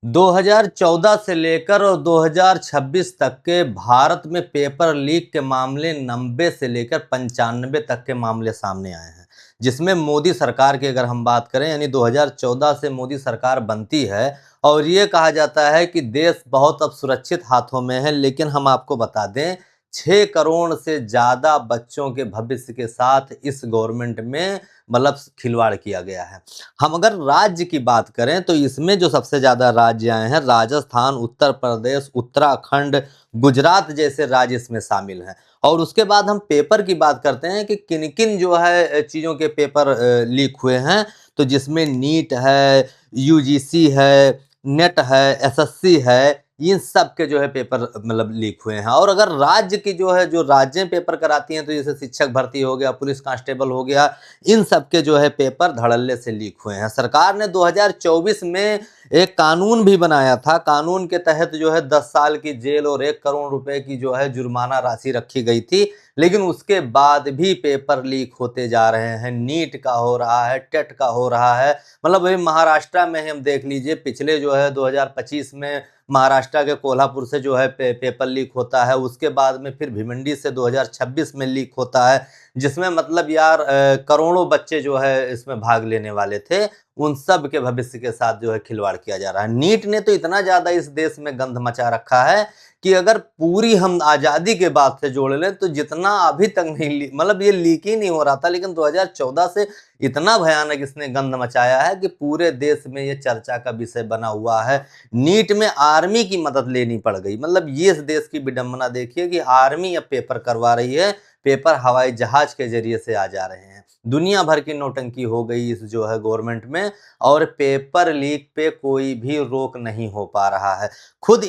2014 से लेकर और 2026 तक के भारत में पेपर लीक के मामले 90 से लेकर 95 तक के मामले सामने आए हैं, जिसमें मोदी सरकार की अगर हम बात करें यानी 2014 से मोदी सरकार बनती है और ये कहा जाता है कि देश बहुत अब सुरक्षित हाथों में है। लेकिन हम आपको बता दें 6 करोड़ से ज़्यादा बच्चों के भविष्य के साथ इस गवर्नमेंट में मतलब खिलवाड़ किया गया है। हम अगर राज्य की बात करें तो इसमें जो सबसे ज़्यादा राज्य आए हैं राजस्थान, उत्तर प्रदेश, उत्तराखंड, गुजरात जैसे राज्य इसमें शामिल हैं। और उसके बाद हम पेपर की बात करते हैं कि किन किन जो है चीज़ों के पेपर लीक हुए हैं, तो जिसमें नीट है, यूजीसी है, नेट है, एसएससी है, इन सब के जो है पेपर मतलब लीक हुए हैं। और अगर राज्य की जो है जो राज्य पेपर कराती हैं तो जैसे शिक्षक भर्ती हो गया, पुलिस कांस्टेबल हो गया, इन सब के जो है पेपर धड़ल्ले से लीक हुए हैं। सरकार ने 2024 में एक कानून भी बनाया था। कानून के तहत जो है 10 साल की जेल और 1 करोड़ रुपए की जो है जुर्माना राशि रखी गई थी। लेकिन उसके बाद भी पेपर लीक होते जा रहे हैं। नीट का हो रहा है, टेट का हो रहा है। मतलब वही महाराष्ट्र में हम देख लीजिए, पिछले जो है 2025 में महाराष्ट्र के कोल्हापुर से जो है पेपर लीक होता है। उसके बाद में फिर भिवंडी से 2026 में लीक होता है, जिसमें मतलब यार करोड़ों बच्चे जो है इसमें भाग लेने वाले थे। उन सब के भविष्य के साथ जो है खिलवाड़ किया जा रहा है। नीट ने तो इतना ज्यादा इस देश में गंध मचा रखा है कि अगर पूरी हम आजादी के बाद से जोड़ लें तो जितना अभी तक नहीं मतलब ये लीक ही नहीं हो रहा था, लेकिन 2014 से इतना भयानक इसने गंध मचाया है कि पूरे देश में ये चर्चा का विषय बना हुआ है। नीट में आर्मी की मदद लेनी पड़ गई। मतलब ये इस देश की विडंबना देखिए कि आर्मी अब पेपर करवा रही है, पेपर हवाई जहाज के जरिए से आ जा रहे हैं। दुनिया भर की नौटंकी हो गई इस जो है गवर्नमेंट में, और पेपर लीक पे कोई भी रोक नहीं हो पा रहा है। खुद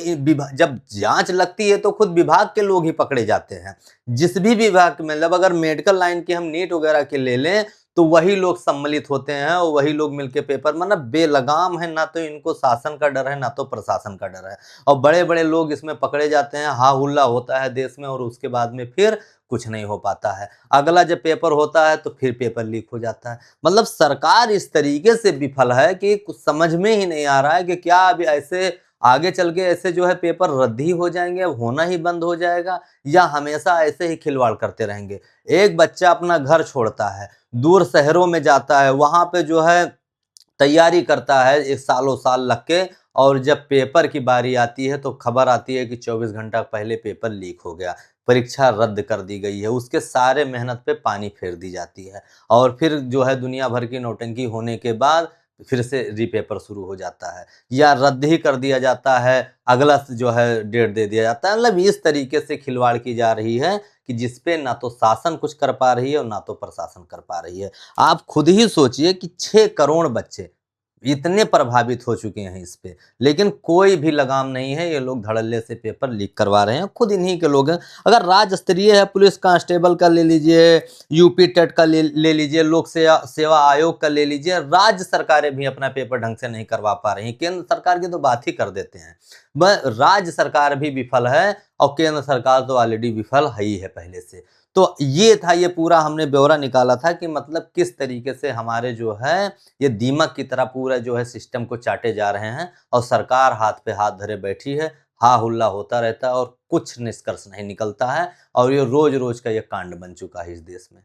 जब जांच लगती है तो खुद विभाग के लोग ही पकड़े जाते हैं। जिस भी विभाग में मतलब अगर मेडिकल लाइन की हम नीट वगैरह के ले लें तो वही लोग सम्मिलित होते हैं और वही लोग मिलके पेपर मतलब बेलगाम है। ना तो इनको शासन का डर है ना तो प्रशासन का डर है, और बड़े बड़े लोग इसमें पकड़े जाते हैं। हा हुल्ला होता है देश में और उसके बाद में फिर कुछ नहीं हो पाता है। अगला जब पेपर होता है तो फिर पेपर लीक हो जाता है। मतलब सरकार इस तरीके से विफल है कि कुछ समझ में ही नहीं आ रहा है कि क्या अभी ऐसे आगे चल के ऐसे जो है पेपर रद्द ही हो जाएंगे, अब होना ही बंद हो जाएगा, या हमेशा ऐसे ही खिलवाड़ करते रहेंगे। एक बच्चा अपना घर छोड़ता है, दूर शहरों में जाता है, वहां पे जो है तैयारी करता है एक सालों साल लग के, और जब पेपर की बारी आती है तो खबर आती है कि 24 घंटा पहले पेपर लीक हो गया, परीक्षा रद्द कर दी गई है। उसके सारे मेहनत पे पानी फेर दी जाती है और फिर जो है दुनिया भर की नौटंकी होने के बाद फिर से रीपेपर शुरू हो जाता है या रद्द ही कर दिया जाता है, अगला जो है डेट दे दिया जाता है। मतलब इस तरीके से खिलवाड़ की जा रही है कि जिसपे ना तो शासन कुछ कर पा रही है और ना तो प्रशासन कर पा रही है। आप खुद ही सोचिए कि 6 करोड़ बच्चे इतने प्रभावित हो चुके हैं इस पे, लेकिन कोई भी लगाम नहीं है। ये लोग धड़ल्ले से पेपर लीक करवा रहे हैं, खुद इन्हीं के लोग हैं। अगर राज्य स्तरीय है, पुलिस कांस्टेबल का ले लीजिए, यूपी टेट का ले लीजिए, लोक सेवा आयोग का ले लीजिए, राज्य सरकारें भी अपना पेपर ढंग से नहीं करवा पा रही। केंद्र सरकार की तो बात ही कर देते हैं। राज्य सरकार भी विफल है और केंद्र सरकार तो ऑलरेडी विफल है ही है पहले से। तो ये था, ये पूरा हमने ब्यौरा निकाला था कि मतलब किस तरीके से हमारे जो है ये दीमक की तरह पूरा जो है सिस्टम को चाटे जा रहे हैं और सरकार हाथ पे हाथ धरे बैठी है। हा हुल्ला होता रहता है और कुछ निष्कर्ष नहीं निकलता है, और ये रोज रोज का ये कांड बन चुका है इस देश में।